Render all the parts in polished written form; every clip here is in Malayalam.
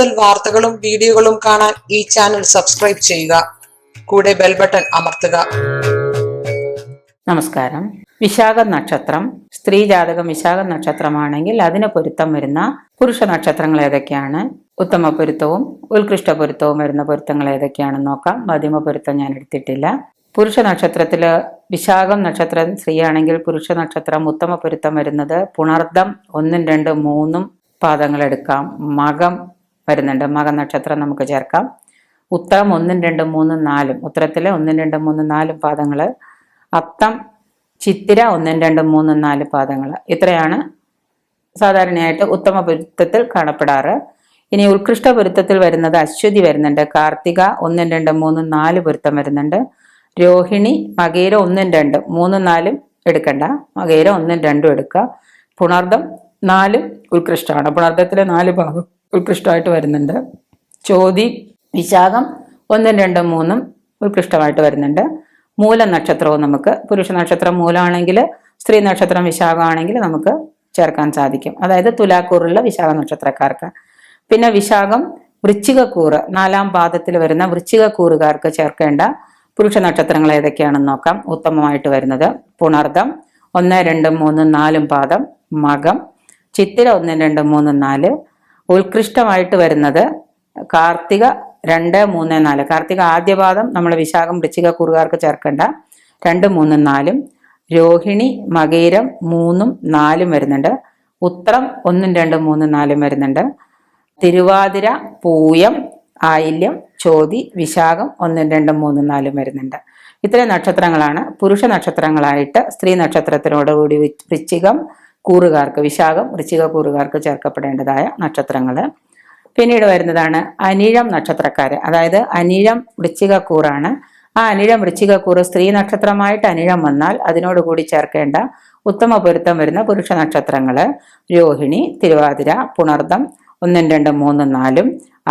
കൂടുതൽ വാർത്തകളും വീഡിയോകളും കാണാൻ ഈ ചാനൽ സബ്സ്ക്രൈബ് ചെയ്യുക. കൂടെ ബെൽ ബട്ടൺ അമർത്തുക. നമസ്കാരം. വിശാഖ നക്ഷത്രം സ്ത്രീ ജാതകം വിശാഖ നക്ഷത്രമാണെങ്കിൽ അതിന് പൊരുത്തം വരുന്ന പുരുഷ നക്ഷത്രങ്ങൾ ഏതൊക്കെയാണ്? ഉത്തമ പൊരുത്തവും ഉത്കൃഷ്ട പൊരുത്തവും വരുന്ന പൊരുത്തങ്ങൾ ഏതൊക്കെയാണെന്ന് നോക്കാം. മധ്യമ പൊരുത്തം ഞാൻ എടുത്തിട്ടില്ല. പുരുഷ നക്ഷത്രത്തില് വിശാഖം നക്ഷത്രം സ്ത്രീയാണെങ്കിൽ പുരുഷ നക്ഷത്രം ഉത്തമ പൊരുത്തം വരുന്നത് പുണർദം 1, 2, 3 പാദങ്ങൾ എടുക്കാം. മകം വരുന്നുണ്ട്. മക നക്ഷത്രം നമുക്ക് ചേർക്കാം. ഉത്തരം 1, 2, 3, 4 ഉത്തരത്തിലെ 1, 2, 3, 4 പാദങ്ങൾ. അത്തം ചിത്തിര 1, 2, 3, 4 പാദങ്ങൾ. ഇത്രയാണ് സാധാരണയായിട്ട് ഉത്തമ പൊരുത്തത്തിൽ കാണപ്പെടാറ്. ഇനി ഉത്കൃഷ്ട പൊരുത്തത്തിൽ വരുന്നത് അശ്വതി വരുന്നുണ്ട്. കാർത്തിക 1, 2, 3, 4 പൊരുത്തം വരുന്നുണ്ട്. രോഹിണി മകേര 1, 2, 3, 4 എടുക്കണ്ട. മകേര 1, 2 എടുക്കുക. പുണർദം 4 ഉത്കൃഷ്ടമാണ്. പുണർദത്തിലെ 4 ഭാഗം ഉത്കൃഷ്ടമായിട്ട് വരുന്നുണ്ട്. ചോതി വിശാഖം 1, 2, 3 ഉത്കൃഷ്ടമായിട്ട് വരുന്നുണ്ട്. മൂല നക്ഷത്രവും നമുക്ക് പുരുഷ നക്ഷത്രം മൂലമാണെങ്കിൽ സ്ത്രീ നക്ഷത്രം വിശാഖമാണെങ്കിൽ നമുക്ക് ചേർക്കാൻ സാധിക്കും. അതായത് തുലാക്കൂറുള്ള വിശാഖ നക്ഷത്രക്കാർക്ക്. പിന്നെ വിശാഖം വൃശ്ചികക്കൂറ് 4ാം പാദത്തിൽ വരുന്ന വൃശ്ചികക്കൂറുകാർക്ക് ചേർക്കേണ്ട പുരുഷ നക്ഷത്രങ്ങൾ ഏതൊക്കെയാണെന്ന് നോക്കാം. ഉത്തമമായിട്ട് വരുന്നത് പുണർദം 1, 2, 3, 4 പാദം. മകം ചിത്തിര 1, 2, 3, 4. ഉത്കൃഷ്ടമായിട്ട് വരുന്നത് കാർത്തിക 2, 3, 4. കാർത്തിക ആദ്യ പാദം നമ്മൾ വിശാഖം വൃശ്ചികക്കൂറുകാർക്ക് ചേർക്കേണ്ട 2, 3, 4. രോഹിണി മകേരം 3, 4 വരുന്നുണ്ട്. ഉത്രം 1, 2, 3, 4 വരുന്നുണ്ട്. തിരുവാതിര പൂയം ആയില്യം ചോതി വിശാഖം 1, 2, 3, 4 വരുന്നുണ്ട്. ഇത്രയും നക്ഷത്രങ്ങളാണ് പുരുഷ നക്ഷത്രങ്ങളായിട്ട് സ്ത്രീ നക്ഷത്രത്തിനോടുകൂടി വൃശ്ചികം കൂറുകാർക്ക് വിശാഖം വൃശ്ചിക കൂറുകാർക്ക് ചേർക്കപ്പെടേണ്ടതായ നക്ഷത്രങ്ങൾ. പിന്നീട് വരുന്നതാണ് അനിഴം നക്ഷത്രക്കാര്. അതായത് അനിഴം വൃശ്ചിക കൂറാണ്. ആ അനിഴം വൃശ്ചിക കൂറ് സ്ത്രീ നക്ഷത്രമായിട്ട് അനിഴം വന്നാൽ അതിനോടുകൂടി ചേർക്കേണ്ട ഉത്തമ പൊരുത്തം വരുന്ന പുരുഷ നക്ഷത്രങ്ങള് രോഹിണി തിരുവാതിര പുണർദം 1, 2, 3, 4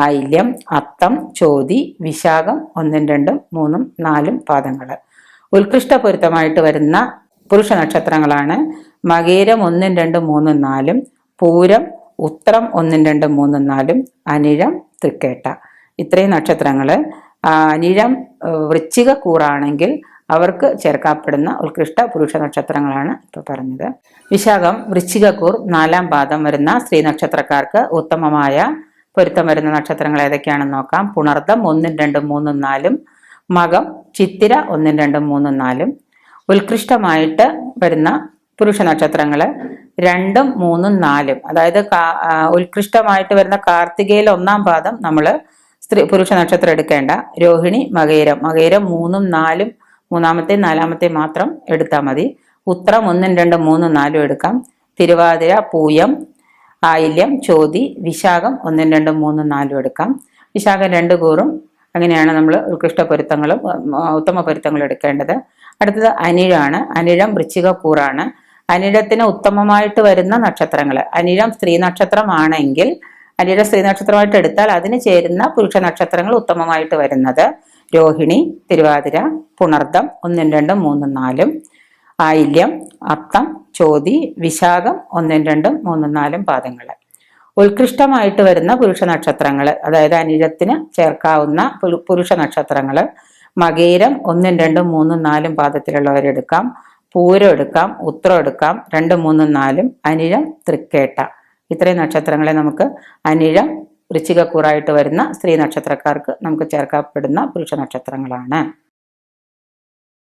ആയില്യം അത്തം ചോതി വിശാഖം 1, 2, 3, 4 പാദങ്ങൾ. ഉത്കൃഷ്ട പൊരുത്തമായിട്ട് വരുന്ന പുരുഷ നക്ഷത്രങ്ങളാണ് മകേരം 1, 2, 3, 4 പൂരം ഉത്രം 1, 2, 3, 4 അനിഴം തൃക്കേട്ട. ഇത്രയും നക്ഷത്രങ്ങള് അനിഴം വൃശ്ചിക കൂറാണെങ്കിൽ അവർക്ക് ചേർക്കപ്പെടുന്ന ഉത്കൃഷ്ട പുരുഷ നക്ഷത്രങ്ങളാണ് ഇപ്പൊ പറഞ്ഞത്. വിശാഖം വൃശ്ചികക്കൂർ 4ാം പാദം വരുന്ന സ്ത്രീ നക്ഷത്രക്കാർക്ക് ഉത്തമമായ പൊരുത്തം വരുന്ന നക്ഷത്രങ്ങൾ ഏതൊക്കെയാണെന്ന് നോക്കാം. പുണർദം 1, 2, 3, 4 മകം ചിത്തിര 1, 2, 3, 4. ഉത്കൃഷ്ടമായിട്ട് വരുന്ന പുരുഷ നക്ഷത്രങ്ങള് 2, 3, 4. അതായത് ഉത്കൃഷ്ടമായിട്ട് വരുന്ന കാർത്തികയിൽ 1ാം പാദം നമ്മള് പുരുഷ നക്ഷത്രം എടുക്കേണ്ട. രോഹിണി മകേരം 3, 4 മൂന്നാമത്തെയും 4ാമത്തെയും മാത്രം എടുത്താൽ മതി. ഉത്രം 1, 2, 3, 4 എടുക്കാം. തിരുവാതിര പൂയം ആയില്യം ചോതി വിശാഖം 1, 2, 3, 4 എടുക്കാം. വിശാഖം 2 കൂറും. അങ്ങനെയാണ് നമ്മൾ ഉത്കൃഷ്ട പൊരുത്തങ്ങളും ഉത്തമ പൊരുത്തങ്ങളും എടുക്കേണ്ടത്. അടുത്തത് അനിഴമാണ്. അനിഴം വൃശ്ചിക കൂറാണ്. അനിഴത്തിന് ഉത്തമമായിട്ട് വരുന്ന നക്ഷത്രങ്ങൾ അനിഴം സ്ത്രീ നക്ഷത്രമാണെങ്കിൽ അനിഴം സ്ത്രീ നക്ഷത്രമായിട്ട് എടുത്താൽ അതിന് ചേരുന്ന പുരുഷ നക്ഷത്രങ്ങൾ ഉത്തമമായിട്ട് വരുന്നത് രോഹിണി തിരുവാതിര പുണർദം 1, 2, 3, 4 ആയില്യം അത്തം ചോതി വിശാഖം 1, 2, 3, 4 പാദങ്ങൾ. ഉത്കൃഷ്ടമായിട്ട് വരുന്ന പുരുഷ നക്ഷത്രങ്ങൾ അതായത് അനിഴത്തിന് ചേർക്കാവുന്ന പുരുഷ നക്ഷത്രങ്ങൾ മകേരം 1, 2, 3, 4 പാദത്തിലുള്ളവരെടുക്കാം. പൂരം എടുക്കാം. ഉത്രം എടുക്കാം. 2, 3, 4 അനിഴം തൃക്കേട്ട. ഇത്രയും നക്ഷത്രങ്ങളെ നമുക്ക് അനിഴം വൃശ്ചികക്കൂറായിട്ട് വരുന്ന സ്ത്രീ നക്ഷത്രക്കാർക്ക് നമുക്ക് ചേർക്കപ്പെടുന്ന പുരുഷ നക്ഷത്രങ്ങളാണ്.